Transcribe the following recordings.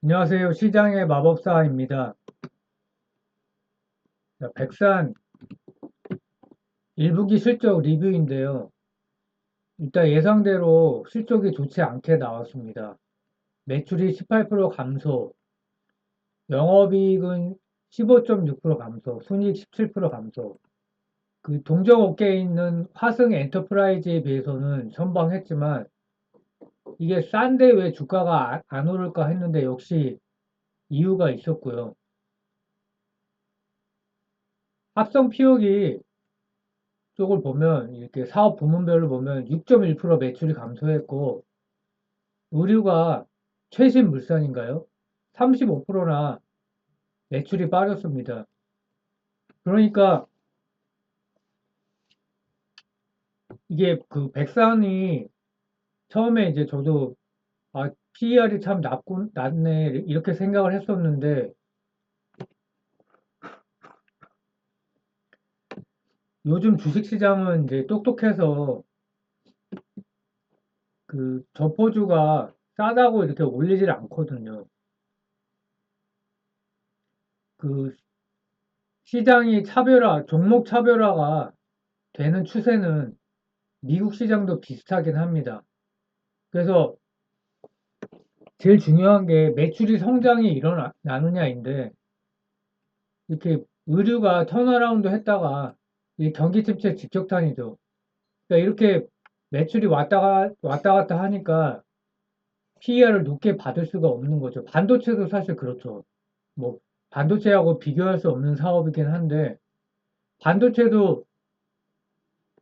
안녕하세요. 시장의 마법사입니다. 자, 백산 1분기 실적 리뷰인데요. 일단 예상대로 실적이 좋지 않게 나왔습니다. 매출이 18% 감소, 영업이익은 15.6% 감소, 순이익 17% 감소. 그 동종 업계에 있는 화승 엔터프라이즈에 비해서는 선방했지만 이게 싼데 왜 주가가 안 오를까 했는데 역시 이유가 있었고요. 합성 피혁이 쪽을 보면 이렇게 사업 부문별로 보면 6.1% 매출이 감소했고 의류가 최신 물산인가요? 35%나 매출이 빠졌습니다. 그러니까 이게 그 백산이 처음에 이제 저도 PER이 참 낮네 이렇게 생각을 했었는데 요즘 주식시장은 이제 똑똑해서 그 저포주가 싸다고 이렇게 올리질 않거든요. 그 시장이 종목 차별화가 되는 추세는 미국 시장도 비슷하긴 합니다. 그래서 제일 중요한 게 매출이 성장이 일어나느냐인데 이렇게 의류가 턴어라운드 했다가 이 경기 침체 직격탄이죠. 그러니까 이렇게 매출이 왔다 갔다 하니까 PER을 높게 받을 수가 없는 거죠. 반도체도 사실 그렇죠. 뭐 반도체하고 비교할 수 없는 사업이긴 한데 반도체도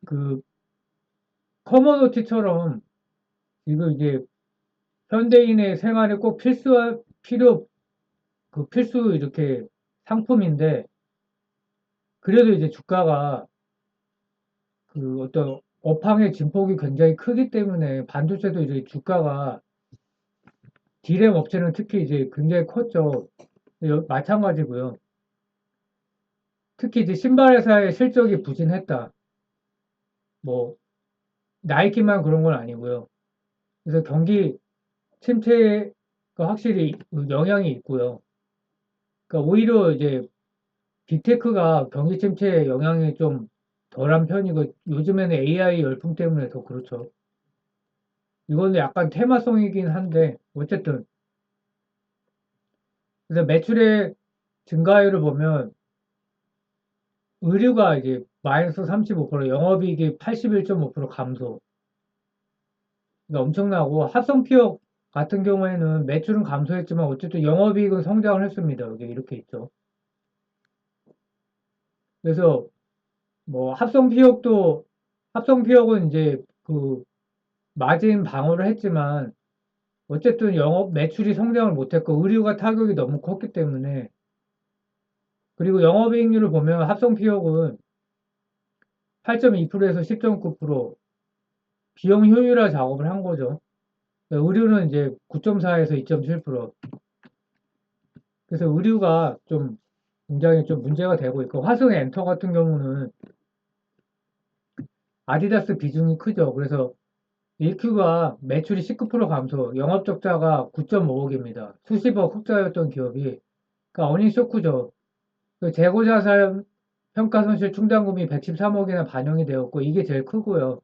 그 커머노티처럼 지금 이제 현대인의 생활에 꼭 필수 이렇게 상품인데, 그래도 이제 주가가 그 어떤 업황의 진폭이 굉장히 크기 때문에 반도체도 이제 주가가 디램 업체는 특히 이제 굉장히 컸죠. 마찬가지고요. 특히 이제 신발 회사의 실적이 부진했다. 뭐 나이키만 그런 건 아니고요. 그래서 경기 침체가 확실히 영향이 있고요. 그러니까 오히려 이제 빅테크가 경기 침체에 영향이 좀 덜한 편이고 요즘에는 AI 열풍 때문에 더 그렇죠. 이거는 약간 테마성이긴 한데 어쨌든 그래서 매출의 증가율을 보면 의류가 이제 마이너스 35%, 영업이익이 81.5% 감소. 그러니까 엄청나고 합성피업 같은 경우에는 매출은 감소했지만 어쨌든 영업이익은 성장을 했습니다. 여기 이렇게 있죠. 그래서 뭐 합성피업은 이제 그 마진 방어를 했지만 어쨌든 영업 매출이 성장을 못했고 의류가 타격이 너무 컸기 때문에, 그리고 영업이익률을 보면 합성피업은 8.2%에서 10.9% 비용 효율화 작업을 한 거죠. 의류는 이제 9.4에서 2.7%. 그래서 의류가 좀 굉장히 좀 문제가 되고 있고 화성 엔터 같은 경우는 아디다스 비중이 크죠. 그래서 1Q가 매출이 19% 감소, 영업 적자가 9.5억입니다. 수십억 흑자였던 기업이, 그러니까 어닝 쇼크죠. 그 재고자산 평가손실 충당금이 113억이나 반영이 되었고 이게 제일 크고요.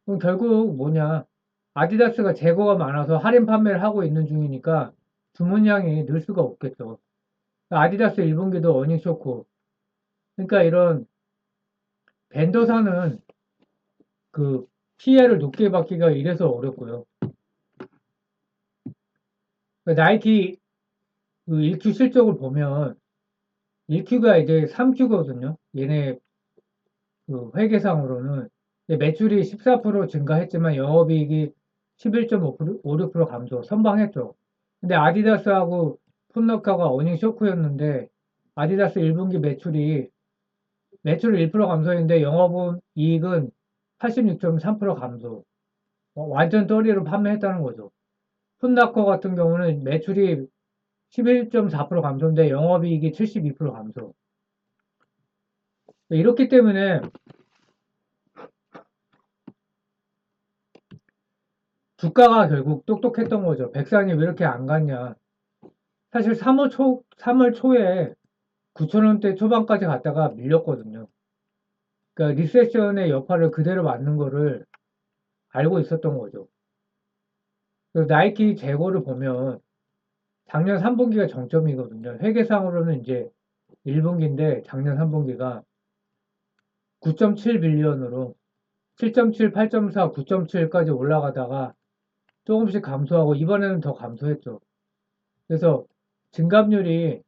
그럼 결국 뭐냐? 아디다스가 재고가 많아서 할인 판매를 하고 있는 중이니까 주문량이 늘 수가 없겠죠. 아디다스 1분기도 어닝 쇼크. 그러니까 이런 벤더사는 그 피해를 높게 받기가 이래서 어렵고요. 나이키 그 1Q 실적을 보면 1Q가 이제 3Q거든요. 얘네 그 회계상으로는 매출이 14% 증가했지만 영업이익이 11.56% 감소, 선방했죠. 근데 아디다스하고 풋너카가 어닝 쇼크였는데 아디다스 1분기 매출 1% 감소했는데 영업이익은 86.3% 감소. 완전 떨이로 판매했다는 거죠. 풋나커 같은 경우는 매출이 11.4% 감소인데 영업이익이 72% 감소. 이렇기 때문에 주가가 결국 똑똑했던 거죠. 백산이 왜 이렇게 안 갔냐. 사실 3월 초에 9,000원대 초반까지 갔다가 밀렸거든요. 그러니까 리세션의 여파를 그대로 맞는 거를 알고 있었던 거죠. 그래서 나이키 재고를 보면 작년 3분기가 정점이거든요. 회계상으로는 이제 1분기인데 작년 3분기가 9.7 빌리언으로 7.7, 8.4, 9.7까지 올라가다가 조금씩 감소하고 이번에는 더 감소했죠. 그래서 증감률이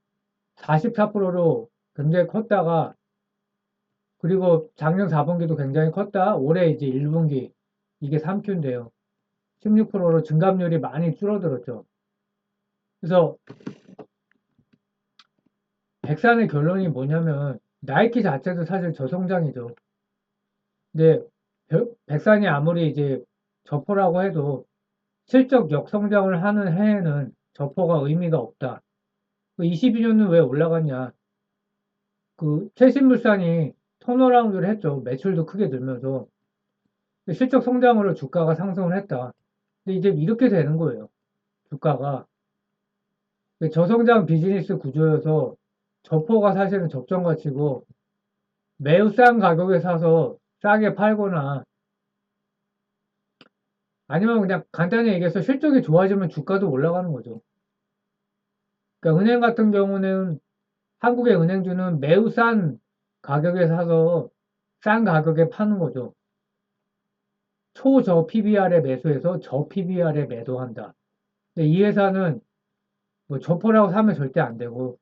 44%로 굉장히 컸다가 그리고 작년 4분기도 굉장히 컸다. 올해 이제 1분기 이게 3Q인데요. 16%로 증감률이 많이 줄어들었죠. 그래서 백산의 결론이 뭐냐면 나이키 자체도 사실 저성장이죠. 근데 백산이 아무리 이제 저포라고 해도 실적 역성장을 하는 해에는 저포가 의미가 없다. 22년은 왜 올라갔냐? 그 최신물산이 턴어라운드를 했죠. 매출도 크게 늘면서 실적 성장으로 주가가 상승을 했다. 근데 이제 이렇게 되는 거예요. 주가가 저성장 비즈니스 구조여서 저포가 사실은 적정 가치고 매우 싼 가격에 사서 싸게 팔거나 아니면 그냥 간단히 얘기해서 실적이 좋아지면 주가도 올라가는 거죠. 그러니까 은행 같은 경우는 한국의 은행주는 매우 싼 가격에 사서 싼 가격에 파는 거죠. 초저 PBR에 매수해서 저 PBR에 매도한다. 근데 이 회사는 뭐 저포라고 사면 절대 안 되고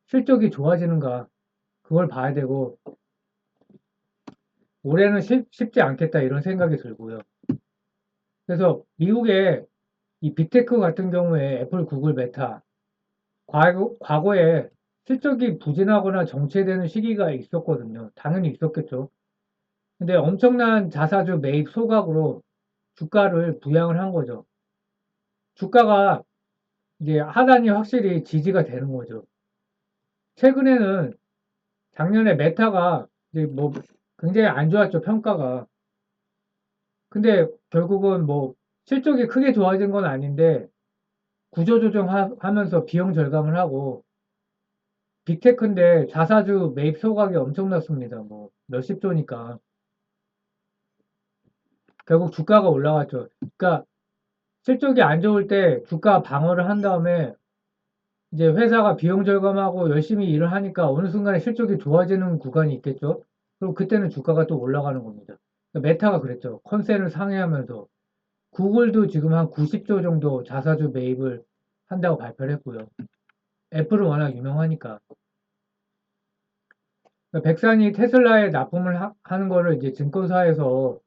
실적이 좋아지는가 그걸 봐야 되고 올해는 쉽지 않겠다 이런 생각이 들고요. 그래서 미국의 이 빅테크 같은 경우에 애플, 구글, 메타 과거에 실적이 부진하거나 정체되는 시기가 있었거든요. 당연히 있었겠죠. 근데 엄청난 자사주 매입 소각으로 주가를 부양을 한 거죠. 주가가 이제 하단이 확실히 지지가 되는 거죠. 최근에는 작년에 메타가 이제 뭐 굉장히 안 좋았죠, 평가가. 근데 결국은 뭐 실적이 크게 좋아진 건 아닌데 구조조정하면서 비용 절감을 하고 빅테크인데 자사주 매입 소각이 엄청났습니다. 뭐 몇십 조니까 결국 주가가 올라갔죠. 그러니까 실적이 안 좋을 때 주가 방어를 한 다음에 이제 회사가 비용 절감하고 열심히 일을 하니까 어느 순간에 실적이 좋아지는 구간이 있겠죠. 그럼 그때는 주가가 또 올라가는 겁니다. 그러니까 메타가 그랬죠. 컨센을 상회하면서 구글도 지금 한 90조 정도 자사주 매입을 한다고 발표를 했고요. 애플은 워낙 유명하니까. 그러니까 백산이 테슬라에 납품을 하는 거를 이제 증권사에서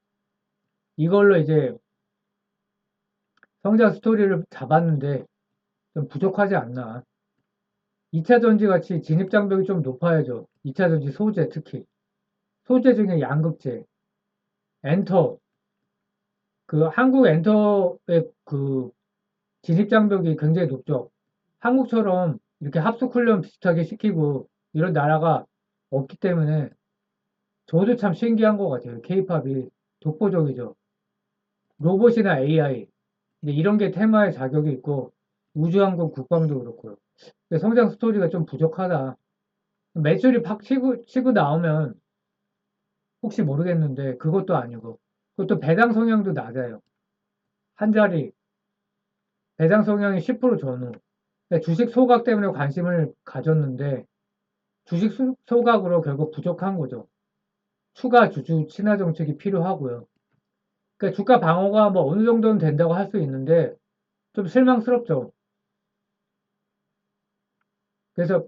이걸로 이제 성장 스토리를 잡았는데 좀 부족하지 않나. 2차 전지 같이 진입 장벽이 좀 높아야죠. 2차 전지 소재 특히. 소재 중에 양극재, 엔터, 그 한국 엔터의 그 진입 장벽이 굉장히 높죠. 한국처럼 이렇게 합숙 훈련 비슷하게 시키고 이런 나라가 없기 때문에 저도 참 신기한 것 같아요. 케이팝이 독보적이죠. 로봇이나 AI. 근데 이런 게 테마의 자격이 있고 우주항공 국방도 그렇고요. 근데 성장 스토리가 좀 부족하다. 매출이 팍 치고 나오면 혹시 모르겠는데 그것도 아니고 그것도 배당 성향도 낮아요. 한 자리 배당 성향이 10% 전후. 근데 주식 소각 때문에 관심을 가졌는데 주식 소각으로 결국 부족한 거죠. 추가 주주 친화 정책이 필요하고요. 그러니까 주가 방어가 뭐 어느 정도는 된다고 할 수 있는데 좀 실망스럽죠. 그래서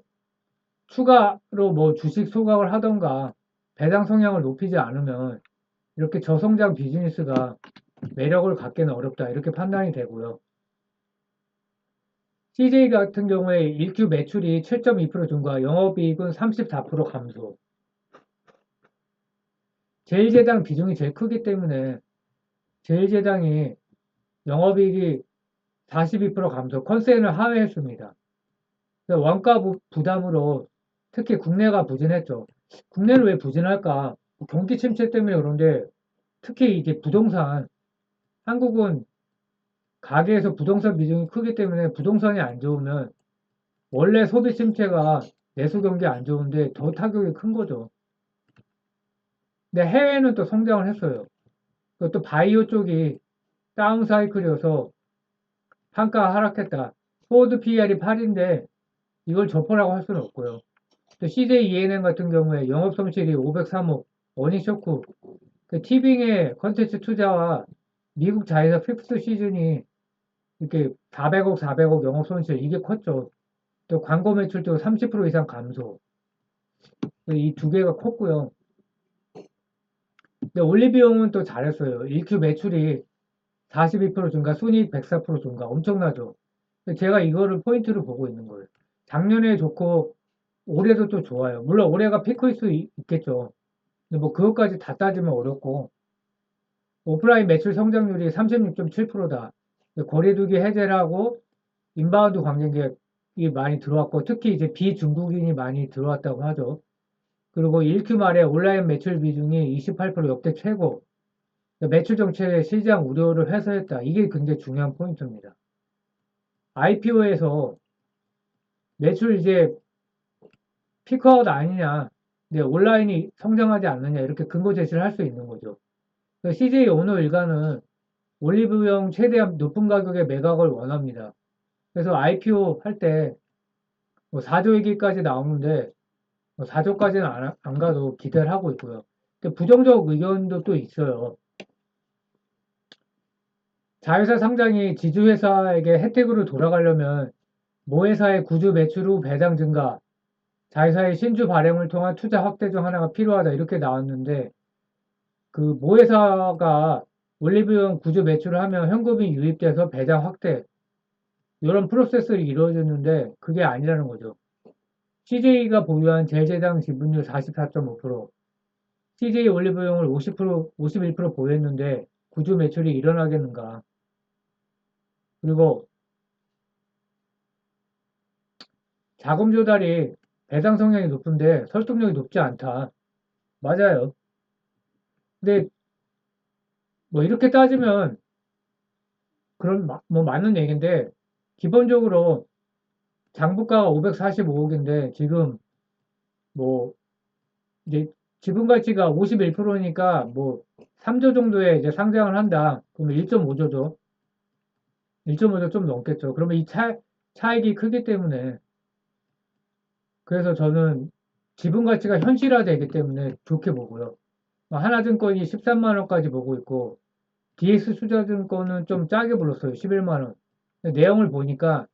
추가로 뭐 주식 소각을 하던가 배당 성향을 높이지 않으면 이렇게 저성장 비즈니스가 매력을 갖기는 어렵다 이렇게 판단이 되고요. CJ 같은 경우에 1Q 매출이 7.2% 증가, 영업이익은 34% 감소. 제일제당 비중이 제일 크기 때문에 제일제당이 영업이익이 42% 감소, 컨센을 하회했습니다. 원가 부담으로 특히 국내가 부진했죠. 국내는 왜 부진할까? 경기 침체 때문에 그런데 특히 이게 부동산, 한국은 가계에서 부동산 비중이 크기 때문에 부동산이 안 좋으면 원래 소비 침체가 내수 경기 안 좋은데 더 타격이 큰 거죠. 근데 해외는 또 성장을 했어요. 또 바이오 쪽이 다운 사이클이어서 판가가 하락했다. 포워드 PER이 8인데 이걸 접어라고 할 수는 없고요. 또 CJ ENM 같은 경우에 영업 손실이 503억, 어닝 쇼크, 그 티빙의 컨텐츠 투자와 미국 자회사 픽스 시즌이 이렇게 400억, 400억 영업 손실 이게 컸죠. 또 광고 매출도 30% 이상 감소. 이 두 개가 컸고요. 근데 올리브영은 또 잘했어요. 1Q 매출이 42% 증가, 순이익 104% 증가. 엄청나죠. 제가 이거를 포인트로 보고 있는 거예요. 작년에 좋고 올해도 또 좋아요. 물론 올해가 피크일 수 있겠죠. 근데 뭐 그것까지 다 따지면 어렵고 오프라인 매출 성장률이 36.7%다. 거리두기 해제를 하고 인바운드 관광객이 많이 들어왔고 특히 이제 비중국인이 많이 들어왔다고 하죠. 그리고 1Q 말에 온라인 매출 비중이 28% 역대 최고. 매출 정책의 시장 우려를 해소했다. 이게 굉장히 중요한 포인트입니다. IPO에서 매출 이제 피크아웃 아니냐, 근데 온라인이 성장하지 않느냐 이렇게 근거 제시를 할 수 있는 거죠. CJ 오너 일가는 올리브영 최대한 높은 가격의 매각을 원합니다. 그래서 IPO 할 때 뭐 4조 얘기까지 나오는데 뭐 4조까지는 안 가도 기대를 하고 있고요. 근데 부정적 의견도 또 있어요. 자회사 상장이 지주회사에게 혜택으로 돌아가려면 모회사의 구주 매출 후 배당 증가, 자회사의 신주 발행을 통한 투자 확대 중 하나가 필요하다 이렇게 나왔는데 그 모회사가 올리브영 구주 매출을 하면 현금이 유입돼서 배당 확대 이런 프로세스를 이루어졌는데 그게 아니라는 거죠. CJ가 보유한 제일제당 지분율 44.5%, CJ 올리브영을 50%, 51% 보유했는데 구주 매출이 일어나겠는가. 그리고 자금 조달이 배당 성향이 높은데 설득력이 높지 않다. 맞아요. 근데 뭐 이렇게 따지면 그런 뭐 맞는 얘기인데 기본적으로 장부가가 545억인데 지금 뭐 이제 지분 가치가 51%니까 뭐 3조 정도에 이제 상장을 한다. 그러면 1.5조죠. 1.5조 좀 넘겠죠. 그러면 이 차익이 크기 때문에 그래서 저는 지분 가치가 현실화되기 때문에 좋게 보고요. 하나증권이 13만 원까지 보고 있고 DS투자증권은 좀 짜게 불렀어요. 11만 원. 내용을 보니까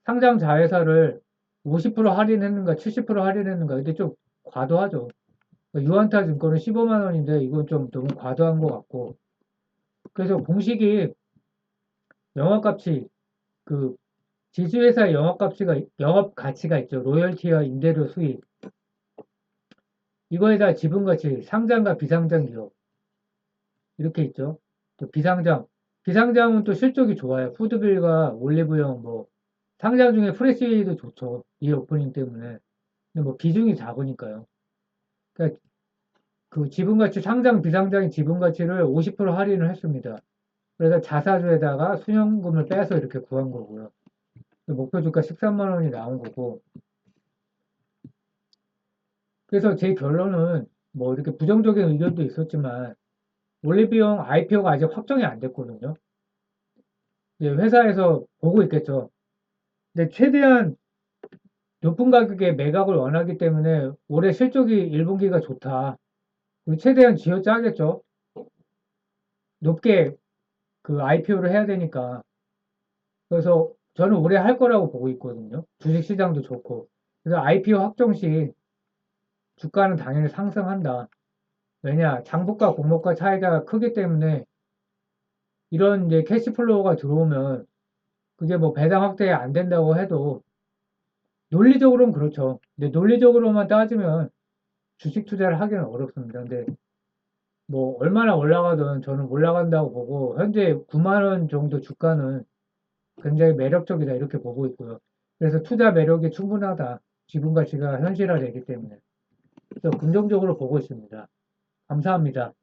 상장 자회사를 50% 할인했는가 70% 할인했는가 근데 좀 과도하죠. 유한타 증권은 15만 원인데 이건 좀 너무 과도한 것 같고 그래서 공식이 영업가치 그 지주회사의 영업 가치가 있죠. 로열티와 임대료 수익 이거에다 지분가치 상장과 비상장 기업 이렇게 있죠. 또 비상장은 또 실적이 좋아요. 푸드빌과 올리브영 뭐 상장 중에 프레시도 좋죠. 이 오프닝 때문에. 근데 뭐 비중이 작으니까요. 그러니까 그 지분가치 상장 비상장의 지분가치를 50% 할인을 했습니다. 그래서 자사주에다가 수령금을 빼서 이렇게 구한 거고요. 목표 주가 13만 원이 나온 거고. 그래서 제 결론은 뭐 이렇게 부정적인 의견도 있었지만 올리브영 IPO가 아직 확정이 안 됐거든요. 회사에서 보고 있겠죠. 근데 최대한 높은 가격에 매각을 원하기 때문에 올해 실적이 1분기가 좋다. 그리고 최대한 쥐어짜겠죠. 높게 그 IPO를 해야 되니까. 그래서 저는 올해 할 거라고 보고 있거든요. 주식 시장도 좋고. 그래서 IPO 확정 시 주가는 당연히 상승한다. 왜냐, 장부가 공모가 차이가 크기 때문에 이런 이제 캐시플로우가 들어오면 그게 뭐 배당 확대 안 된다고 해도 논리적으로는 그렇죠. 근데 논리적으로만 따지면 주식 투자를 하기는 어렵습니다. 근데 뭐 얼마나 올라가든 저는 올라간다고 보고 현재 9만 원 정도 주가는 굉장히 매력적이다 이렇게 보고 있고요. 그래서 투자 매력이 충분하다. 지분 가치가 현실화되기 때문에. 그래서 긍정적으로 보고 있습니다. 감사합니다.